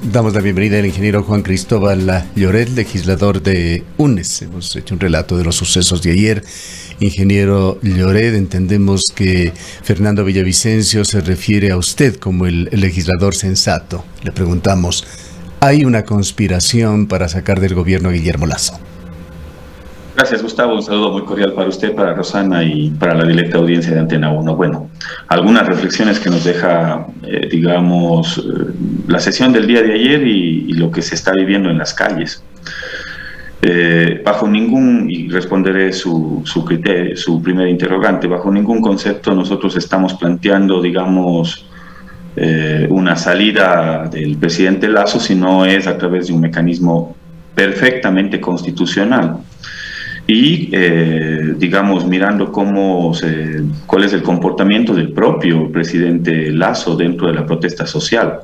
Damos la bienvenida al ingeniero Juan Cristóbal Lloret, legislador de UNES. Hemos hecho un relato de los sucesos de ayer. Ingeniero Lloret, entendemos que Fernando Villavicencio se refiere a usted como el legislador sensato. Le preguntamos, ¿hay una conspiración para sacar del gobierno a Guillermo Lasso? Gracias, Gustavo. Un saludo muy cordial para usted, para Rosana y para la directa audiencia de Antena 1. Bueno, algunas reflexiones que nos deja, la sesión del día de ayer y lo que se está viviendo en las calles. Bajo ningún, y responderé su primer interrogante, bajo ningún concepto nosotros estamos planteando, digamos, una salida del presidente Lasso, sino es a través de un mecanismo perfectamente constitucional. Y, digamos, mirando cuál es el comportamiento del propio presidente Lasso dentro de la protesta social.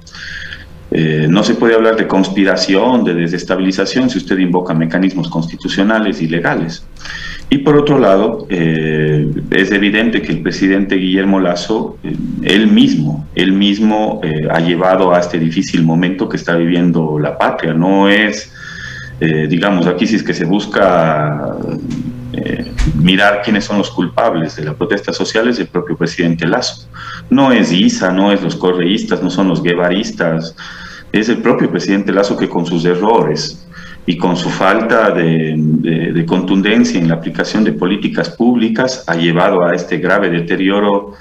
No se puede hablar de conspiración, de desestabilización, si usted invoca mecanismos constitucionales y legales. Y por otro lado, es evidente que el presidente Guillermo Lasso, él mismo ha llevado a este difícil momento que está viviendo la patria. No es... digamos, aquí si es que se busca mirar quiénes son los culpables de la protesta social, es el propio presidente Lasso. No es ISA, no es los correístas, no son los guevaristas, es el propio presidente Lasso que con sus errores y con su falta de contundencia en la aplicación de políticas públicas ha llevado a este grave deterioro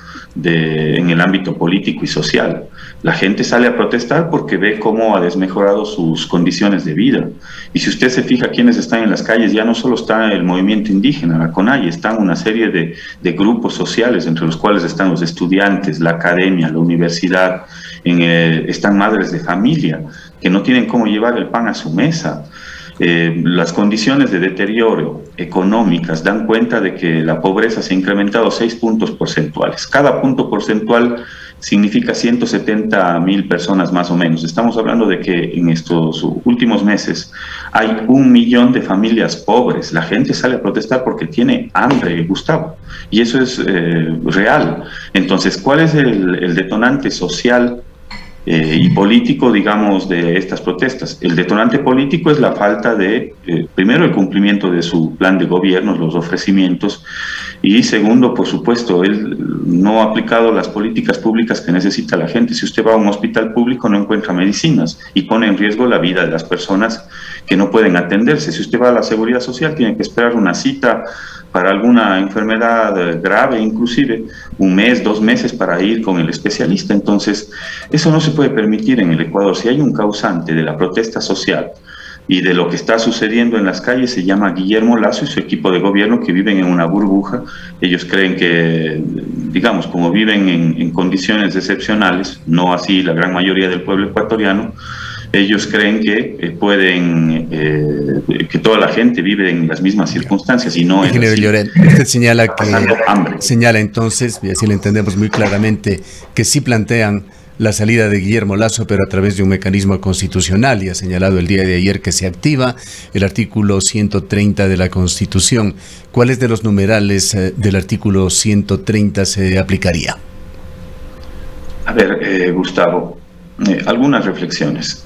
en el ámbito político y social. La gente sale a protestar porque ve cómo ha desmejorado sus condiciones de vida. Y si usted se fija quiénes están en las calles, ya no solo está el movimiento indígena, la CONAIE, están una serie de grupos sociales, entre los cuales están los estudiantes, la academia, la universidad, están madres de familia que no tienen cómo llevar el pan a su mesa. Las condiciones de deterioro económicas dan cuenta de que la pobreza se ha incrementado 6 puntos porcentuales. Cada punto porcentual significa 170.000 personas más o menos. Estamos hablando de que en estos últimos meses hay 1 millón de familias pobres. La gente sale a protestar porque tiene hambre, Gustavo, y eso es real. Entonces, ¿cuál es el detonante social y político, digamos, de estas protestas? El detonante político es la falta de, primero, el cumplimiento de su plan de gobierno, los ofrecimientos, y segundo, por supuesto, él no ha aplicado las políticas públicas que necesita la gente. Si usted va a un hospital público no encuentra medicinas y pone en riesgo la vida de las personas que no pueden atenderse. Si usted va a la seguridad social tiene que esperar una cita para alguna enfermedad grave, inclusive 1 mes, 2 meses para ir con el especialista. Entonces, eso no se puede permitir en el Ecuador. Si hay un causante de la protesta social y de lo que está sucediendo en las calles, se llama Guillermo Lasso y su equipo de gobierno, que viven en una burbuja. Ellos creen que, digamos, como viven en condiciones excepcionales, no así la gran mayoría del pueblo ecuatoriano, ellos creen que que toda la gente vive en las mismas circunstancias, y no es Ingeniero así. Lloret, usted señala entonces, y así lo entendemos muy claramente, que sí plantean la salida de Guillermo Lasso, pero a través de un mecanismo constitucional, y ha señalado el día de ayer que se activa el artículo 130 de la Constitución. ¿Cuáles de los numerales del artículo 130 se aplicaría? A ver, Gustavo, algunas reflexiones.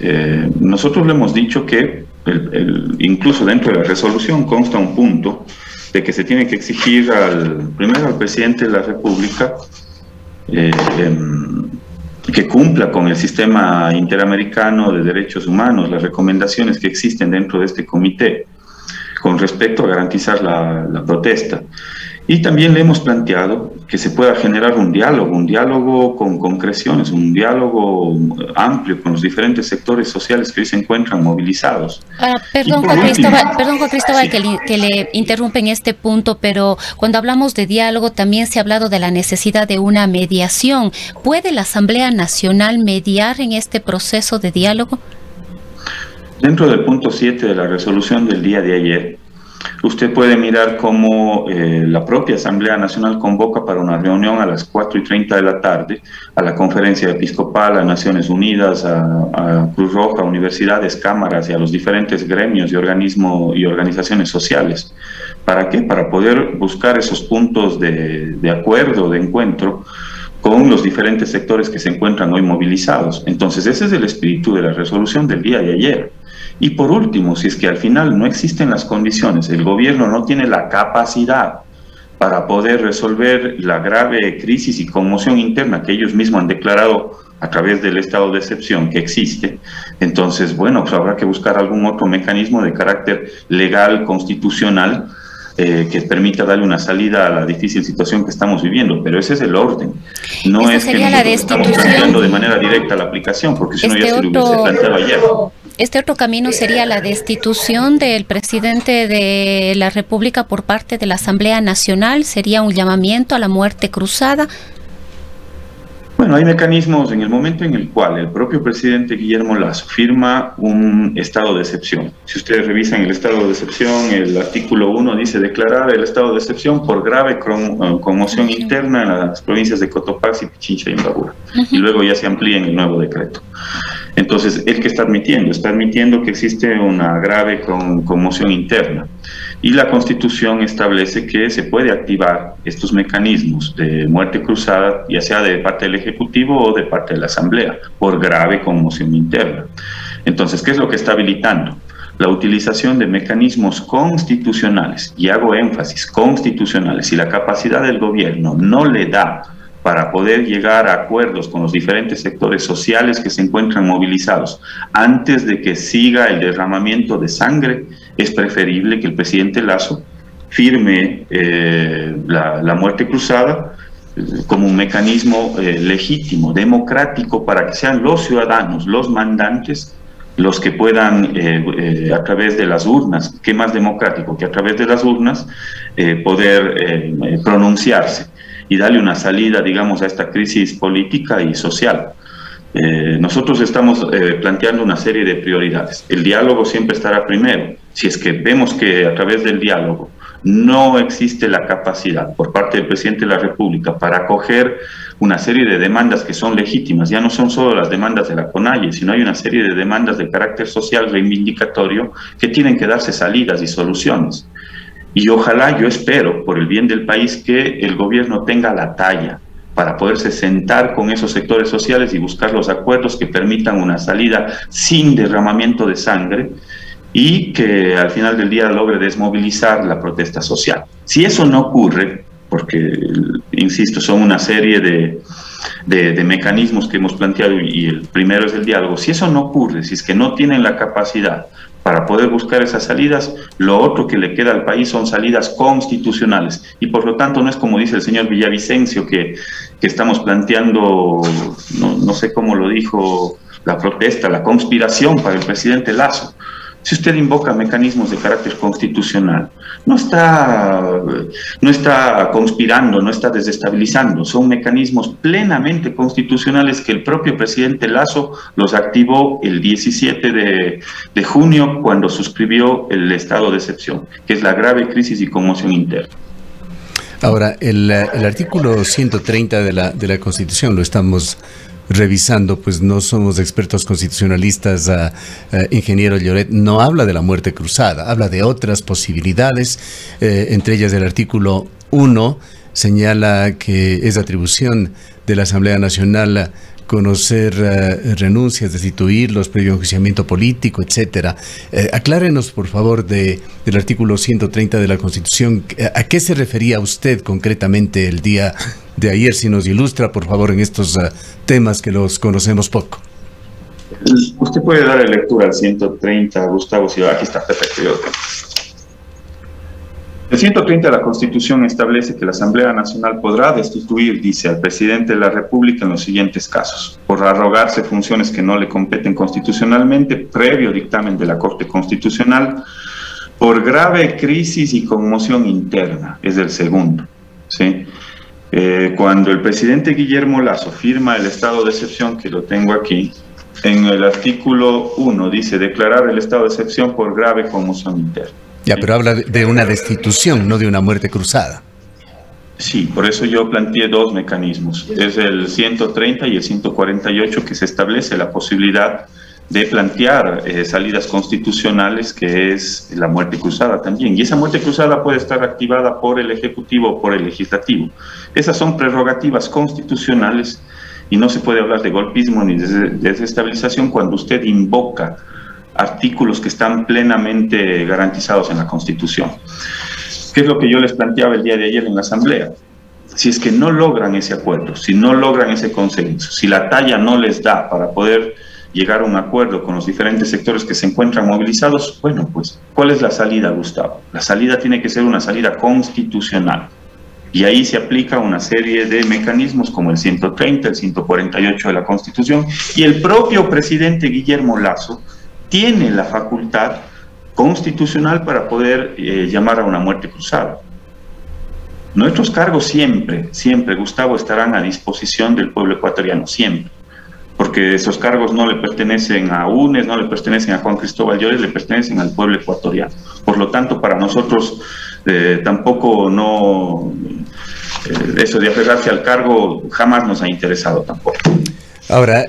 Nosotros le hemos dicho que incluso dentro de la resolución consta un punto de que se tiene que exigir primero al presidente de la República que cumpla con el sistema interamericano de derechos humanos, las recomendaciones que existen dentro de este comité con respecto a garantizar la protesta. Y también le hemos planteado que se pueda generar un diálogo con concreciones, un diálogo amplio con los diferentes sectores sociales que hoy se encuentran movilizados. Perdón, Juan Cristóbal, que le interrumpe en este punto, pero cuando hablamos de diálogo también se ha hablado de la necesidad de una mediación. ¿Puede la Asamblea Nacional mediar en este proceso de diálogo? Dentro del punto 7 de la resolución del día de ayer, usted puede mirar cómo la propia Asamblea Nacional convoca para una reunión a las 4:30 de la tarde a la Conferencia Episcopal, a Naciones Unidas, a Cruz Roja, a universidades, cámaras y a los diferentes gremios y organismos y organizaciones sociales. ¿Para qué? Para poder buscar esos puntos de acuerdo, de encuentro, con los diferentes sectores que se encuentran hoy movilizados. Entonces, ese es el espíritu de la resolución del día de ayer. Y por último, si es que al final no existen las condiciones, el gobierno no tiene la capacidad para poder resolver la grave crisis y conmoción interna que ellos mismos han declarado a través del estado de excepción que existe, entonces, bueno, pues habrá que buscar algún otro mecanismo de carácter legal, constitucional, que permita darle una salida a la difícil situación que estamos viviendo, pero ese es el orden. No es que nosotros estamos planteando de manera directa la aplicación, porque si no ya se lo hubiese planteado ayer. Este otro camino sería la destitución del presidente de la República por parte de la Asamblea Nacional. ¿Sería un llamamiento a la muerte cruzada? Bueno, hay mecanismos en el momento en el cual el propio presidente Guillermo Lasso firma un estado de excepción. Si ustedes revisan el estado de excepción, el artículo 1 dice declarar el estado de excepción por grave conmoción interna en las provincias de Cotopaxi, Pichincha y Imbabura. Y luego ya se amplía en el nuevo decreto. Entonces, ¿el que está admitiendo? Está admitiendo que existe una grave conmoción interna. Y la Constitución establece que se puede activar estos mecanismos de muerte cruzada, ya sea de parte del Ejecutivo o de parte de la Asamblea, por grave conmoción interna. Entonces, ¿qué es lo que está habilitando? La utilización de mecanismos constitucionales, y hago énfasis, constitucionales, si la capacidad del gobierno no le da para poder llegar a acuerdos con los diferentes sectores sociales que se encuentran movilizados antes de que siga el derramamiento de sangre, es preferible que el presidente Lasso firme la muerte cruzada como un mecanismo legítimo, democrático, para que sean los ciudadanos, los mandantes, los que puedan a través de las urnas, ¿qué más democrático que a través de las urnas poder pronunciarse y darle una salida, digamos, a esta crisis política y social? Nosotros estamos planteando una serie de prioridades. El diálogo siempre estará primero. Si es que vemos que a través del diálogo no existe la capacidad por parte del presidente de la República para acoger una serie de demandas que son legítimas, ya no son solo las demandas de la CONAIE, sino hay una serie de demandas de carácter social reivindicatorio que tienen que darse salidas y soluciones. Y ojalá, yo espero, por el bien del país, que el gobierno tenga la talla para poderse sentar con esos sectores sociales y buscar los acuerdos que permitan una salida sin derramamiento de sangre y que al final del día logre desmovilizar la protesta social. Si eso no ocurre, porque, insisto, son una serie de mecanismos que hemos planteado y el primero es el diálogo, si eso no ocurre, si es que no tienen la capacidad para poder buscar esas salidas, lo otro que le queda al país son salidas constitucionales. Y por lo tanto no es como dice el señor Villavicencio que estamos planteando, no sé cómo lo dijo, la protesta, la conspiración para el presidente Lasso. Si usted invoca mecanismos de carácter constitucional, no está conspirando, no está desestabilizando, son mecanismos plenamente constitucionales que el propio presidente Lasso los activó el 17 de junio cuando suscribió el estado de excepción, que es la grave crisis y conmoción interna. Ahora, el artículo 130 de la Constitución lo estamos revisando, pues no somos expertos constitucionalistas, ingeniero Lloret, no habla de la muerte cruzada, habla de otras posibilidades, entre ellas el artículo 1 señala que es atribución de la Asamblea Nacional conocer renuncias, destituirlos previo enjuiciamiento político, etcétera. Aclárenos, por favor, del artículo 130 de la Constitución, ¿a qué se refería usted concretamente el día de ayer? Si nos ilustra, por favor, en estos temas que los conocemos poco. Usted puede darle lectura al 130, Gustavo, si aquí está perfecto. El 130 de la Constitución establece que la Asamblea Nacional podrá destituir, dice, al presidente de la República en los siguientes casos: por arrogarse funciones que no le competen constitucionalmente, previo dictamen de la Corte Constitucional; por grave crisis y conmoción interna, es el segundo, ¿sí? Cuando el presidente Guillermo Lasso firma el estado de excepción, que lo tengo aquí, en el artículo 1 dice declarar el estado de excepción por grave conmoción interna. Ya, pero habla de una destitución, no de una muerte cruzada. Sí, por eso yo planteé dos mecanismos. Es el 130 y el 148 que se establece la posibilidad de plantear salidas constitucionales, que es la muerte cruzada también. Y esa muerte cruzada puede estar activada por el Ejecutivo o por el Legislativo. Esas son prerrogativas constitucionales y no se puede hablar de golpismo ni de desestabilización cuando usted invoca artículos que están plenamente garantizados en la Constitución. ¿Qué es lo que yo les planteaba el día de ayer en la Asamblea? Si es que no logran ese acuerdo, si no logran ese consenso, si la talla no les da para poder llegar a un acuerdo con los diferentes sectores que se encuentran movilizados, bueno, pues, ¿cuál es la salida, Gustavo? La salida tiene que ser una salida constitucional. Y ahí se aplica una serie de mecanismos como el 130, el 148 de la Constitución, y el propio presidente Guillermo Lasso tiene la facultad constitucional para poder llamar a una muerte cruzada. Nuestros cargos siempre, Gustavo, estarán a disposición del pueblo ecuatoriano, siempre. Porque esos cargos no le pertenecen a UNES, no le pertenecen a Juan Cristóbal Lloret, le pertenecen al pueblo ecuatoriano. Por lo tanto, para nosotros tampoco eso de aferrarse al cargo jamás nos ha interesado tampoco. Ahora,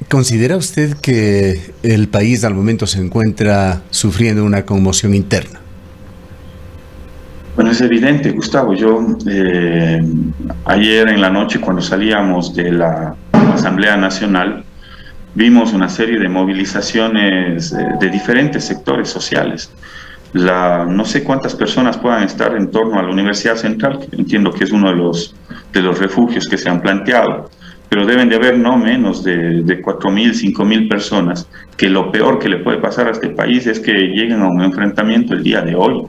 ¿considera usted que el país al momento se encuentra sufriendo una conmoción interna? Bueno, es evidente, Gustavo. Yo ayer en la noche, cuando salíamos de la Asamblea Nacional, vimos una serie de movilizaciones de diferentes sectores sociales. No sé cuántas personas puedan estar en torno a la Universidad Central, que entiendo que es uno de los refugios que se han planteado, pero deben de haber no menos de 4.000, 5.000 personas, que lo peor que le puede pasar a este país es que lleguen a un enfrentamiento el día de hoy.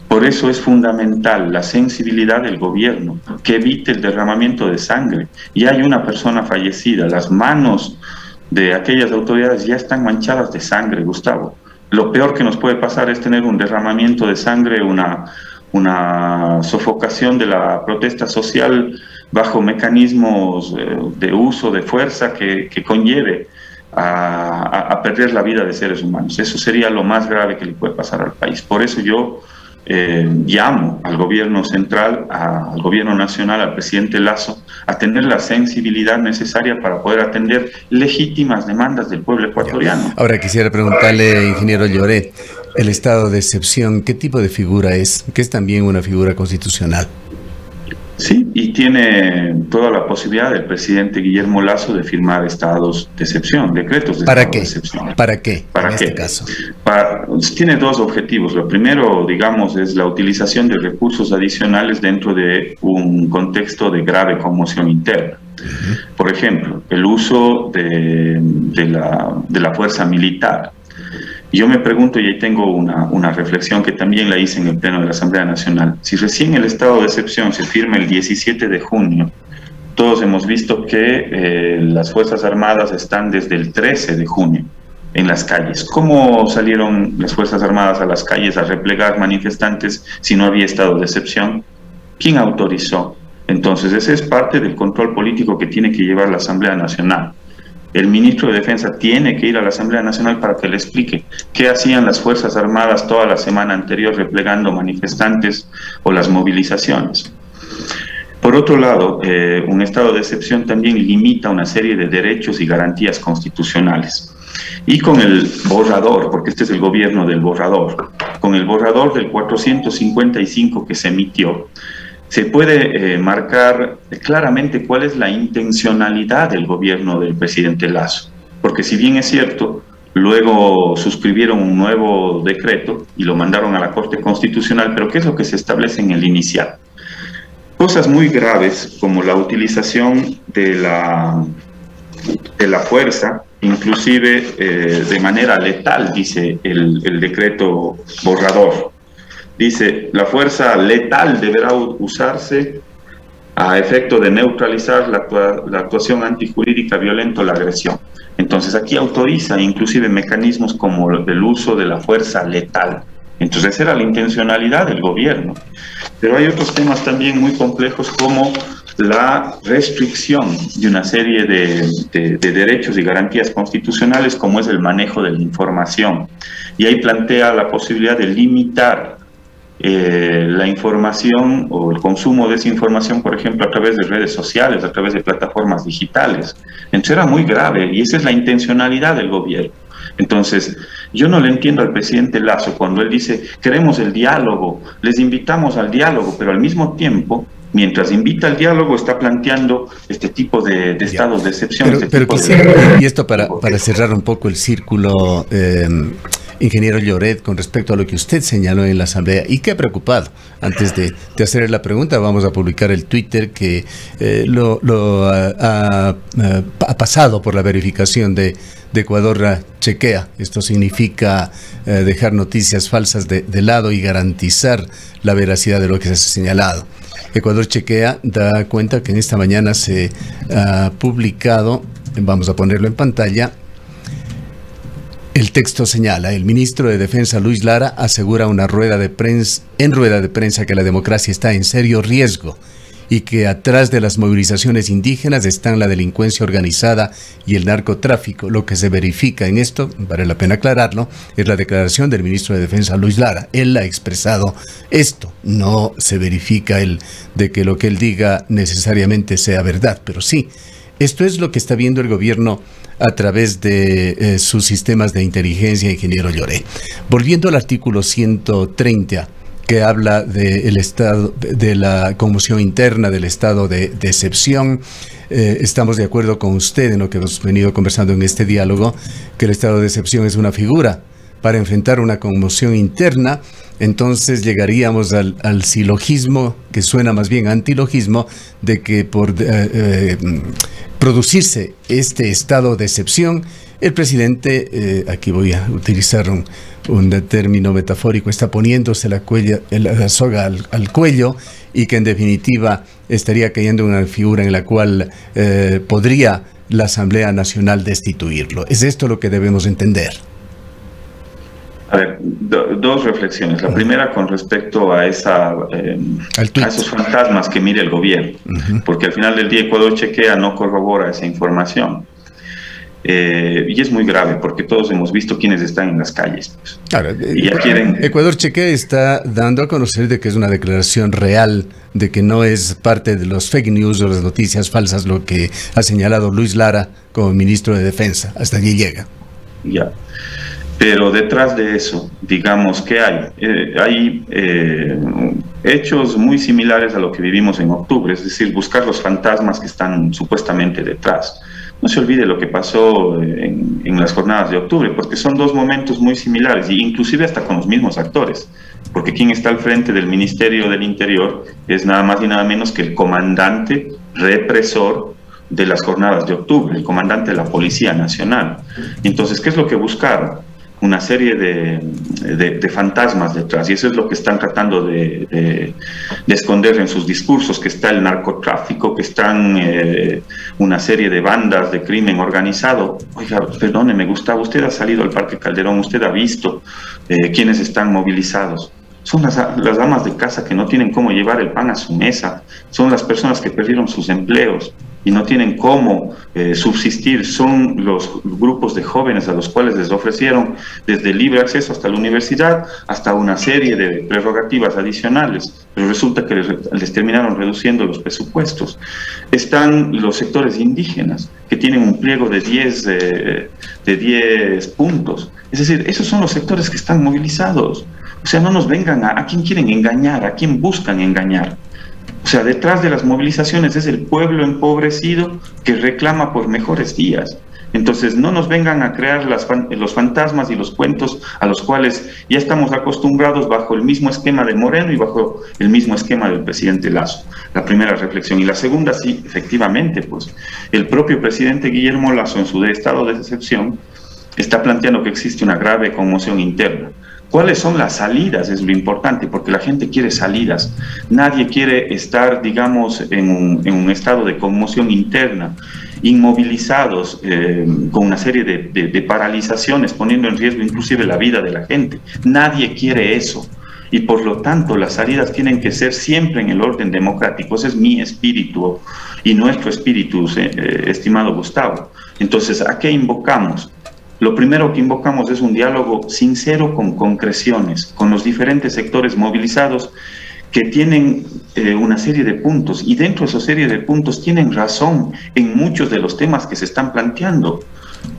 Por eso es fundamental la sensibilidad del gobierno, que evite el derramamiento de sangre. Y hay una persona fallecida, las manos de aquellas autoridades ya están manchadas de sangre, Gustavo. Lo peor que nos puede pasar es tener un derramamiento de sangre, una sofocación de la protesta social bajo mecanismos de uso de fuerza que conlleve a perder la vida de seres humanos. Eso sería lo más grave que le puede pasar al país. Por eso yo llamo al gobierno central, al gobierno nacional, al presidente Lasso, a tener la sensibilidad necesaria para poder atender legítimas demandas del pueblo ecuatoriano. Ahora quisiera preguntarle, ingeniero Lloret, el estado de excepción, ¿qué tipo de figura es? Que es también una figura constitucional. Sí, y tiene toda la posibilidad del presidente Guillermo Lasso de firmar estados de excepción, decretos de estado de excepción. ¿Para qué? ¿Para qué? En este caso. Tiene dos objetivos. Lo primero, digamos, es la utilización de recursos adicionales dentro de un contexto de grave conmoción interna. Por ejemplo, el uso de la fuerza militar. Yo me pregunto, y ahí tengo una reflexión que también la hice en el Pleno de la Asamblea Nacional. Si recién el estado de excepción se firma el 17 de junio, todos hemos visto que las Fuerzas Armadas están desde el 13 de junio en las calles. ¿Cómo salieron las Fuerzas Armadas a las calles a replegar manifestantes si no había estado de excepción? ¿Quién autorizó? Entonces, ese es parte del control político que tiene que llevar la Asamblea Nacional. El ministro de Defensa tiene que ir a la Asamblea Nacional para que le explique qué hacían las Fuerzas Armadas toda la semana anterior replegando manifestantes o las movilizaciones. Por otro lado, un estado de excepción también limita una serie de derechos y garantías constitucionales. Y con el borrador, porque este es el gobierno del borrador, con el borrador del 455 que se emitió, se puede marcar claramente cuál es la intencionalidad del gobierno del presidente Lasso. Porque si bien es cierto, luego suscribieron un nuevo decreto y lo mandaron a la Corte Constitucional, pero ¿qué es lo que se establece en el inicial? Cosas muy graves como la utilización de la fuerza, inclusive de manera letal, dice el decreto borrador. Dice, la fuerza letal deberá usarse a efecto de neutralizar la actuación antijurídica violenta o la agresión. Entonces aquí autoriza inclusive mecanismos como el uso de la fuerza letal. Entonces esa era la intencionalidad del gobierno. Pero hay otros temas también muy complejos como la restricción de una serie de derechos y garantías constitucionales como es el manejo de la información. Y ahí plantea la posibilidad de limitar la información o el consumo de esa información, por ejemplo, a través de redes sociales, a través de plataformas digitales. Entonces era muy grave y esa es la intencionalidad del gobierno. Entonces, yo no le entiendo al presidente Lasso cuando él dice, queremos el diálogo, les invitamos al diálogo, pero al mismo tiempo, mientras invita al diálogo, está planteando este tipo de estados de excepción. Pero quisiera, y esto para cerrar un poco el círculo, ingeniero Lloret, con respecto a lo que usted señaló en la Asamblea, y que ha preocupado. Antes de hacerle la pregunta, vamos a publicar el Twitter que ha pasado por la verificación de Ecuador Chequea. Esto significa dejar noticias falsas de lado y garantizar la veracidad de lo que se ha señalado. Ecuador Chequea da cuenta que en esta mañana se ha publicado, vamos a ponerlo en pantalla, el texto señala: el ministro de Defensa Luis Lara asegura en rueda de prensa que la democracia está en serio riesgo y que atrás de las movilizaciones indígenas están la delincuencia organizada y el narcotráfico. Lo que se verifica en esto, vale la pena aclararlo, es la declaración del ministro de Defensa Luis Lara. Él ha expresado esto, no se verifica de que lo que él diga necesariamente sea verdad, pero sí, esto es lo que está viendo el gobierno a través de sus sistemas de inteligencia, ingeniero Lloret. Volviendo al artículo 130, que habla del estado de la conmoción interna, del estado de excepción. Estamos de acuerdo con usted en lo que hemos venido conversando en este diálogo, que el estado de excepción es una figura para enfrentar una conmoción interna. Entonces llegaríamos al silogismo, que suena más bien antilogismo, de que por producirse este estado de excepción, el presidente, aquí voy a utilizar un término metafórico, está poniéndose la soga al cuello, y que en definitiva estaría cayendo en una figura en la cual podría la Asamblea Nacional destituirlo. ¿Es esto lo que debemos entender? A ver, dos reflexiones. La primera con respecto a esos fantasmas que mira el gobierno, porque al final del día Ecuador Chequea no corrobora esa información. Y es muy grave porque todos hemos visto quiénes están en las calles. Pues. Claro, y ya Ecuador Chequea está dando a conocer de que es una declaración real, de que no es parte de los fake news o las noticias falsas lo que ha señalado Luis Lara como ministro de Defensa. Hasta allí llega. Ya. Pero detrás de eso, digamos que hay hechos muy similares a lo que vivimos en octubre, es decir, buscar los fantasmas que están supuestamente detrás. No se olvide lo que pasó en las jornadas de octubre, porque son dos momentos muy similares, e inclusive hasta con los mismos actores, porque quien está al frente del Ministerio del Interior es nada más y nada menos que el comandante represor de las jornadas de octubre, el comandante de la Policía Nacional. Entonces, ¿qué es lo que buscaron? Una serie de fantasmas detrás, y eso es lo que están tratando de esconder en sus discursos, que está el narcotráfico, que están una serie de bandas de crimen organizado. Oiga, perdóneme, Gustavo, usted ha salido al Parque Calderón, usted ha visto quiénes están movilizados. Son las amas de casa que no tienen cómo llevar el pan a su mesa, son las personas que perdieron sus empleos y no tienen cómo subsistir, son los grupos de jóvenes a los cuales les ofrecieron desde el libre acceso hasta la universidad, hasta una serie de prerrogativas adicionales, pero resulta que les terminaron reduciendo los presupuestos. Están los sectores indígenas, que tienen un pliego de 10 puntos, es decir, esos son los sectores que están movilizados. O sea, no nos vengan a quién quieren engañar, a quién buscan engañar. O sea, detrás de las movilizaciones es el pueblo empobrecido que reclama por mejores días. Entonces, no nos vengan a crear los fantasmas y los cuentos a los cuales ya estamos acostumbrados bajo el mismo esquema de Moreno y bajo el mismo esquema del presidente Lasso. La primera reflexión. Y la segunda, sí, efectivamente, pues, el propio presidente Guillermo Lasso, en su estado de excepción, está planteando que existe una grave conmoción interna. ¿Cuáles son las salidas? Es lo importante, porque la gente quiere salidas. Nadie quiere estar, digamos, en un estado de conmoción interna, inmovilizados, con una serie de paralizaciones, poniendo en riesgo inclusive la vida de la gente. Nadie quiere eso. Y por lo tanto, las salidas tienen que ser siempre en el orden democrático. Ese es mi espíritu y nuestro espíritu, estimado Gustavo. Entonces, ¿a qué invocamos? Lo primero que invocamos es un diálogo sincero con concreciones, con los diferentes sectores movilizados que tienen una serie de puntos, y dentro de esa serie de puntos tienen razón en muchos de los temas que se están planteando.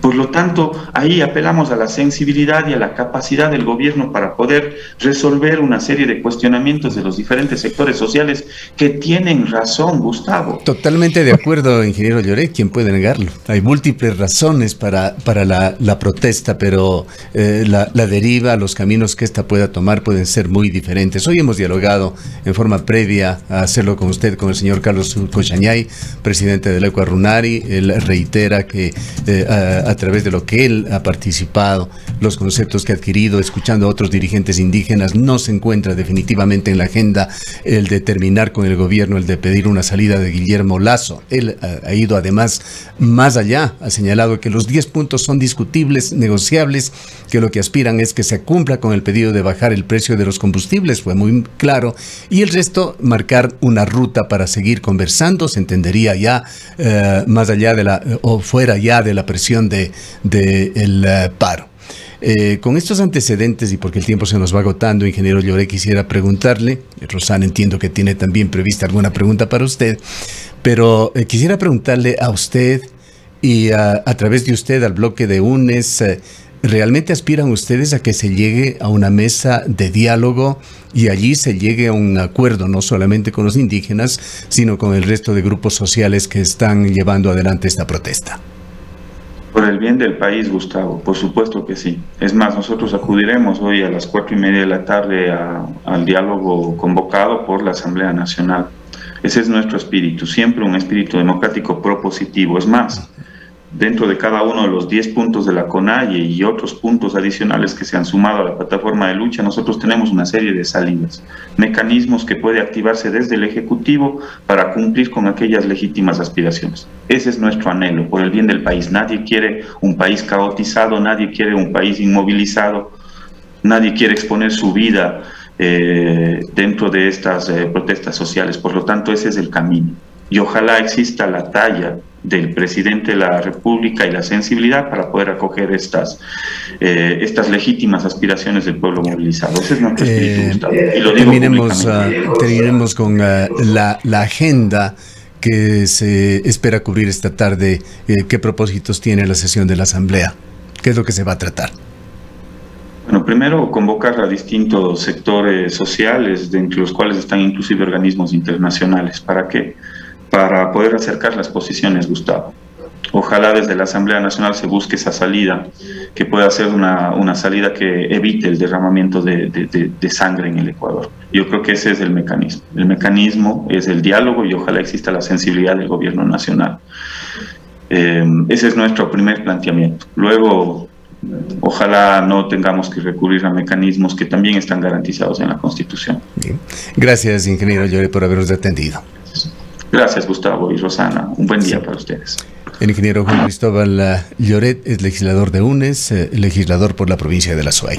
Por lo tanto, ahí apelamos a la sensibilidad y a la capacidad del gobierno para poder resolver una serie de cuestionamientos de los diferentes sectores sociales que tienen razón, Gustavo. Totalmente de acuerdo, ingeniero Lloret, ¿quién puede negarlo? Hay múltiples razones para la protesta, pero la deriva, los caminos que esta pueda tomar pueden ser muy diferentes. Hoy hemos dialogado en forma previa a hacerlo con usted, con el señor Carlos Cochañay, presidente del Ecua Runari. Él reitera que a través de lo que él ha participado, los conceptos que ha adquirido, escuchando a otros dirigentes indígenas, no se encuentra definitivamente en la agenda el de terminar con el gobierno, el de pedir una salida de Guillermo Lasso. Él ha ido además más allá, ha señalado que los 10 puntos son discutibles, negociables, que lo que aspiran es que se cumpla con el pedido de bajar el precio de los combustibles, fue muy claro, y el resto marcar una ruta para seguir conversando, se entendería ya más allá de o fuera ya de la presión del paro. Con estos antecedentes, y porque el tiempo se nos va agotando, ingeniero Lloret, quisiera preguntarle, Rosana, entiendo que tiene también prevista alguna pregunta para usted, pero quisiera preguntarle a usted y a través de usted al bloque de UNES, ¿realmente aspiran ustedes a que se llegue a una mesa de diálogo y allí se llegue a un acuerdo, no solamente con los indígenas, sino con el resto de grupos sociales que están llevando adelante esta protesta? Por el bien del país, Gustavo, por supuesto que sí. Es más, nosotros acudiremos hoy a las 4:30 de la tarde al diálogo convocado por la Asamblea Nacional. Ese es nuestro espíritu, siempre un espíritu democrático propositivo. Es más, dentro de cada uno de los 10 puntos de la CONAIE y otros puntos adicionales que se han sumado a la plataforma de lucha, nosotros tenemos una serie de salidas, mecanismos que puede activarse desde el Ejecutivo para cumplir con aquellas legítimas aspiraciones. Ese es nuestro anhelo, por el bien del país. Nadie quiere un país caotizado, nadie quiere un país inmovilizado, nadie quiere exponer su vida dentro de estas protestas sociales. Por lo tanto, ese es el camino. Y ojalá exista la talla del presidente de la República y la sensibilidad para poder acoger estas legítimas aspiraciones del pueblo movilizado. Ese es nuestro espíritu, Gustavo. Y lo digo terminemos con la agenda que se espera cubrir esta tarde. ¿Qué propósitos tiene la sesión de la Asamblea? ¿Qué es lo que se va a tratar? Bueno, primero convocar a distintos sectores sociales, de entre los cuales están inclusive organismos internacionales. ¿Para qué? Para poder acercar las posiciones, Gustavo. Ojalá desde la Asamblea Nacional se busque esa salida, que pueda ser una salida que evite el derramamiento de sangre en el Ecuador. Yo creo que ese es el mecanismo. El mecanismo es el diálogo y ojalá exista la sensibilidad del gobierno nacional. Ese es nuestro primer planteamiento. Luego, ojalá no tengamos que recurrir a mecanismos que también están garantizados en la Constitución. Bien. Gracias, ingeniero Lloret, por habernos atendido. Gracias, Gustavo y Rosana. Un buen día para ustedes. El ingeniero Juan Cristóbal Lloret es legislador de UNES, legislador por la provincia de La Suay.